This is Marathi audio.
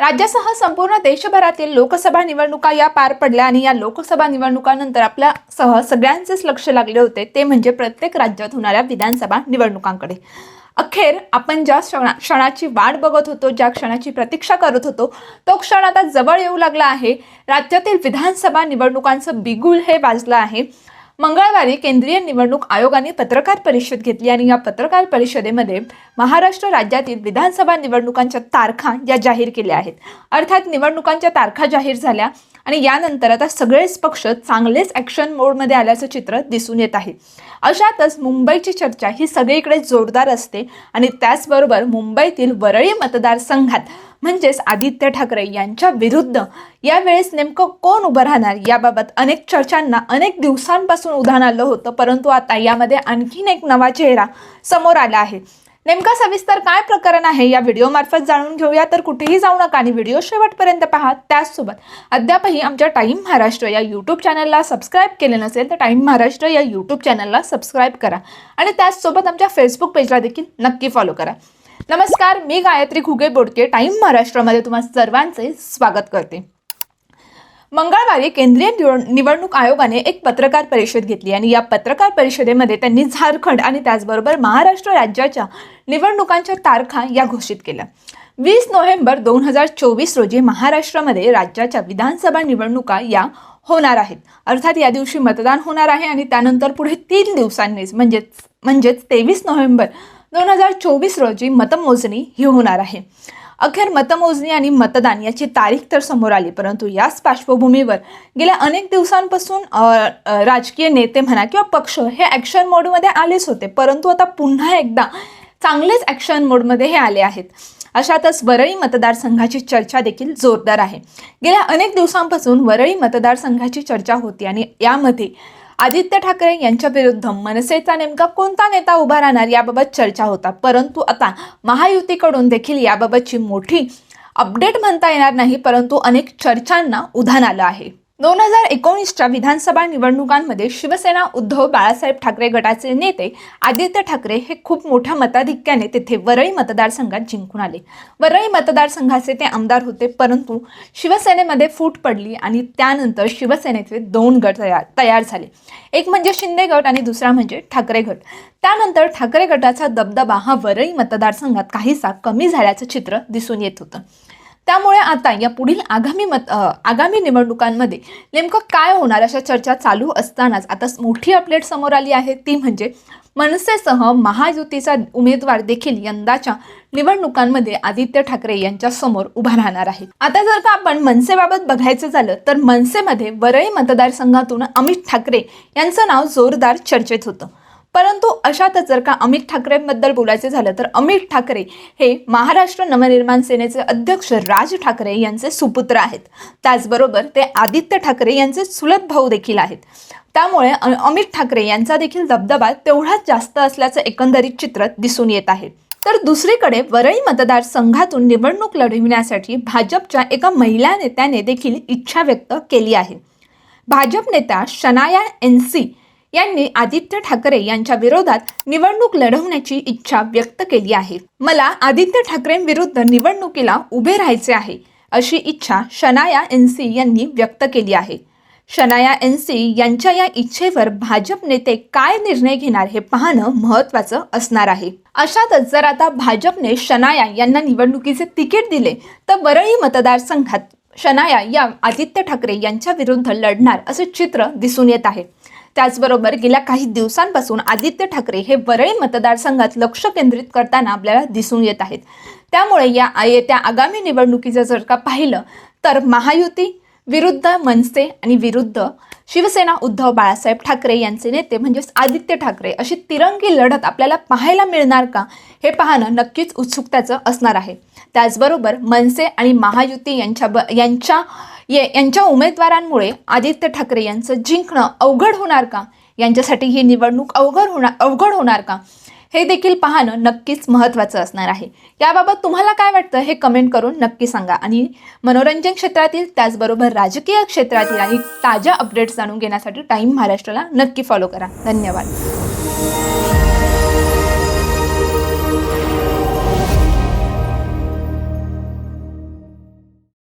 राज्यासह संपूर्ण देशभरातील लोकसभा निवडणुका या पार पडल्या आणि या लोकसभा निवडणुकानंतर आपल्यासह सगळ्यांचेच लक्ष लागले होते ते म्हणजे प्रत्येक राज्यात होणाऱ्या विधानसभा निवडणुकांकडे। अखेर आपण ज्या क्षणाची वाट बघत होतो, ज्या क्षणाची प्रतीक्षा करत होतो, तो क्षण आता जवळ येऊ लागला आहे। राज्यातील विधानसभा निवडणुकांचं बिगुल हे वाजलं आहे। मंगळवारी केंद्रीय निवडणूक आयोगाने पत्रकार परिषद घेतली आणि या पत्रकार परिषदेमध्ये महाराष्ट्र राज्यातील विधानसभा निवडणुकांच्या तारखा या जाहीर केल्या आहेत। अर्थात निवडणुकांच्या तारखा जाहीर झाल्या आणि यानंतर आता सगळेच पक्ष चांगलेच ॲक्शन मोडमध्ये आल्याचं चित्र दिसून येत आहे। अशातच मुंबईची चर्चा ही सगळीकडे जोरदार असते आणि त्याचबरोबर मुंबईतील वरळी मतदारसंघात म्हणजेच आदित्य ठाकरे यांच्या विरुद्ध यावेळेस नेमकं कोण उभं राहणार याबाबत अनेक चर्चांना अनेक दिवसांपासून उधाण आलं होतं, परंतु आता यामध्ये आणखीन एक नवा चेहरा समोर आला आहे। नेमका सविस्तर काय प्रकरण आहे या व्हिडिओमार्फत जाणून घेऊया, तर कुठेही जाऊ नका आणि व्हिडिओ शेवटपर्यंत पहा। त्याचसोबत अद्यापही आमच्या टाइम महाराष्ट्र या यूट्यूब चॅनलला सबस्क्राईब केले नसेल तर टाइम महाराष्ट्र या यूट्यूब चॅनलला सबस्क्राईब करा आणि त्याचसोबत आमच्या फेसबुक पेजला देखील नक्की फॉलो करा। नमस्कार, मी गायत्री घुगे बोडके टाइम महाराष्ट्रामध्ये तुम्हा सर्वांचे स्वागत करते। मंगळवारी केंद्रीय निवडणूक आयोगाने एक पत्रकार परिषद घेतली आणि या पत्रकार परिषदेमध्ये त्यांनी झारखंड आणि त्याचबरोबर महाराष्ट्र राज्याच्या निवडणुकांच्या तारखा या घोषित केल्या। 20 नोव्हेंबर 2024 रोजी महाराष्ट्रामध्ये राज्याच्या विधानसभा निवडणुका या होणार आहेत। अर्थात या दिवशी मतदान होणार आहे आणि त्यानंतर पुढे 3 दिवसांनीच म्हणजेच 23 नोव्हेंबर 2024 रोजी मतमोजणी ही होणार आहे। अखेर मतमोजणी आणि मतदान याची तारीख तर समोर आली, परंतु याच पार्श्वभूमीवर गेल्या अनेक दिवसांपासून राजकीय नेते म्हणा किंवा पक्ष हे ॲक्शन मोडमध्ये आलेच होते, परंतु आता पुन्हा एकदा चांगलेच ॲक्शन मोडमध्ये हे आले आहेत। अशातच वरळी मतदारसंघाची चर्चा देखील जोरदार आहे। गेल्या अनेक दिवसांपासून वरळी मतदारसंघाची चर्चा होती आणि यामध्ये आदित्य ठाकरे यांच्या विरुद्ध मनसेचा नेमका कोणता नेता उभा राहणार याबाबत चर्चा होता, परंतु आता महायुतीकडून देखील याबाबतची मोठी अपडेट म्हणता येणार नाही, परंतु अनेक चर्चांना उधाण आलं आहे। 2019च्या विधानसभा निवडणुकांमध्ये शिवसेना उद्धव बाळासाहेब ठाकरे गटाचे नेते आदित्य ठाकरे हे खूप मोठ्या मताधिक्याने तिथे वरळी मतदारसंघात जिंकून आले। वरळी मतदारसंघाचे ते आमदार होते, परंतु शिवसेनेमध्ये फूट पडली आणि त्यानंतर शिवसेनेचे 2 गट तयार झाले। एक म्हणजे शिंदे गट आणि दुसरा म्हणजे ठाकरे गट। त्यानंतर ठाकरे गटाचा दबदबा हा वरळी मतदारसंघात काहीसा कमी झाल्याचं चित्र दिसून येत होतं। त्यामुळे आता या पुढील आगामी निवडणुकांमध्ये नेमकं काय होणार अशा चर्चा चालू असतानाच आता मोठी अपडेट समोर आली आहे, ती म्हणजे मनसेसह महायुतीचा उमेदवार देखील यंदाच्या निवडणुकांमध्ये आदित्य ठाकरे यांच्या समोर उभा राहणार आहे। आता जर का आपण मनसेबाबत बघायचं झालं तर मनसेमध्ये वरळी मतदारसंघातून अमित ठाकरे यांचं नाव जोरदार चर्चेत होतं, परंतु अशातच जर का अमित ठाकरेंबद्दल बोलायचे झालं तर अमित ठाकरे हे महाराष्ट्र नवनिर्माण सेनेचे अध्यक्ष राज ठाकरे यांचे सुपुत्र आहेत। त्याचबरोबर ते आदित्य ठाकरे यांचे चुलत भाऊ देखील आहेत। त्यामुळे अमित ठाकरे यांचा देखील दबदबा तेवढाच जास्त असल्याचं एकंदरीत चित्र दिसून येत आहे। तर दुसरीकडे वरळी मतदारसंघातून निवडणूक लढविण्यासाठी भाजपच्या एका महिला नेत्याने देखील इच्छा व्यक्त केली आहे। भाजप नेत्या शनाया एनसी यांनी आदित्य ठाकरे यांच्या विरोधात निवडणूक लढवण्याची इच्छा व्यक्त केली आहे। मला आदित्य ठाकरेंविरुद्ध निवडणुकीला उभे राहायचे आहे अशी इच्छा शनाया एनसी यांनी व्यक्त केली आहे। शनाया एनसी यांच्या या इच्छेवर भाजप नेते काय निर्णय घेणार हे पाहणं महत्त्वाचं असणार आहे। अशातच जर आता भाजपने शनाया यांना निवडणुकीचे तिकीट दिले तर वरळी मतदारसंघात शनाया या आदित्य ठाकरे यांच्या विरुद्ध लढणार असे चित्र दिसून येत आहे। त्याचबरोबर गेल्या काही दिवसांपासून आदित्य ठाकरे हे वरळी मतदारसंघात लक्ष केंद्रित करताना आपल्याला दिसून येत आहेत। त्यामुळे या येत्या आगामी निवडणुकीचं जर का पाहिलं तर महायुती विरुद्ध मनसे आणि विरुद्ध शिवसेना उद्धव बाळासाहेब ठाकरे यांचे नेते म्हणजेच आदित्य ठाकरे अशी तिरंगी लढत आपल्याला पाहायला मिळणार का हे पाहणं नक्कीच उत्सुकतेचं असणार आहे। त्याचबरोबर मनसे आणि महायुती यांच्या उमेदवारांमुळे आदित्य ठाकरे यांचं जिंकणं अवघड होणार का, यांच्यासाठी ही निवडणूक अवघड होणार का हे देखील पाहणं नक्कीच महत्त्वाचं असणार आहे। याबाबत तुम्हाला काय वाटतं हे कमेंट करून नक्की सांगा आणि मनोरंजन क्षेत्रातील त्याचबरोबर राजकीय क्षेत्रातील आणि ताज्या अपडेट्स जाणून घेण्यासाठी टाइम महाराष्ट्राला नक्की फॉलो करा। धन्यवाद।